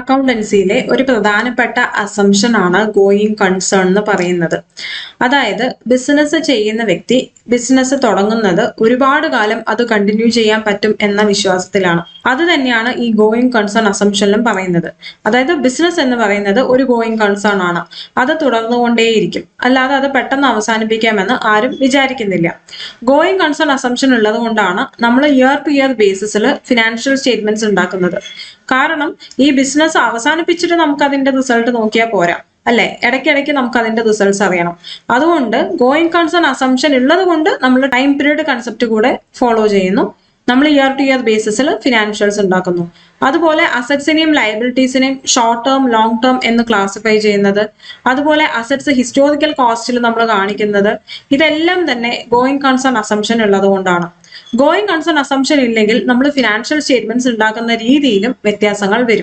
അക്കൗണ്ടൻസിയിലെ ഒരു പ്രധാനപ്പെട്ട അസംഷൻ ആണ് ഗോയിങ് കൺസേൺ എന്ന് പറയുന്നത്. അതായത് ബിസിനസ് ചെയ്യുന്ന വ്യക്തി ബിസിനസ് തുടങ്ങുന്നത് ഒരുപാട് കാലം അത് കണ്ടിന്യൂ ചെയ്യാൻ പറ്റും എന്ന വിശ്വാസത്തിലാണ്. അത് തന്നെയാണ് ഈ ഗോയിങ് കൺസേൺ അസംഷനിലും പറയുന്നത്. അതായത് ബിസിനസ് എന്ന് പറയുന്നത് ഒരു ഗോയിങ് കൺസേൺ ആണ്, അത് തുടർന്നുകൊണ്ടേയിരിക്കും, അല്ലാതെ അത് പെട്ടെന്ന് അവസാനിപ്പിക്കാമെന്ന് ആരും വിചാരിക്കുന്നില്ല. ഗോയിങ് കൺസേൺ അസംഷൻ ഉള്ളത് കൊണ്ടാണ് നമ്മൾ ഇയർ ടു ഇയർ ബേസിസിൽ ഫിനാൻഷ്യൽ സ്റ്റേറ്റ്മെന്റ്സ് ഉണ്ടാക്കുന്നത്. കാരണം ഈ ബിസിനസ് അവസാനിപ്പിച്ചിട്ട് നമുക്ക് അതിന്റെ റിസൾട്ട് നോക്കിയാൽ പോരാ, അല്ലെ? ഇടയ്ക്കിടയ്ക്ക് നമുക്ക് അതിന്റെ റിസൾട്ട്സ് അറിയണം. അതുകൊണ്ട് ഗോയിങ് കൺസേൺ അസംഷൻ ഉള്ളത് കൊണ്ട് നമ്മൾ ടൈം പീരീഡ് കൺസെപ്റ്റ് കൂടെ ഫോളോ ചെയ്യുന്നു. നമ്മൾ ഇയർ ടു ഇയർ ബേസിസിൽ ഫിനാൻഷ്യൽസ് ഉണ്ടാക്കുന്നു. അതുപോലെ അസറ്റ്സിനെയും ലയബിലിറ്റീസിനെയും ഷോർട്ട് ടേം ലോങ് ടേം എന്ന് ക്ലാസിഫൈ ചെയ്യുന്നത്, അതുപോലെ അസറ്റ്സ് ഹിസ്റ്റോറിക്കൽ കോസ്റ്റിൽ നമ്മൾ കാണിക്കുന്നത്, ഇതെല്ലാം തന്നെ ഗോയിങ് കൺസേൺ അസംഷൻ ഉള്ളത് കൊണ്ടാണ്. ഗോയിങ് കൺസേൺ അസംഷൻ ഇല്ലെങ്കിൽ നമ്മൾ ഫിനാൻഷ്യൽ സ്റ്റേറ്റ്മെന്റ്സ് ഉണ്ടാക്കുന്ന രീതിയിലും വ്യത്യാസങ്ങൾ വരും.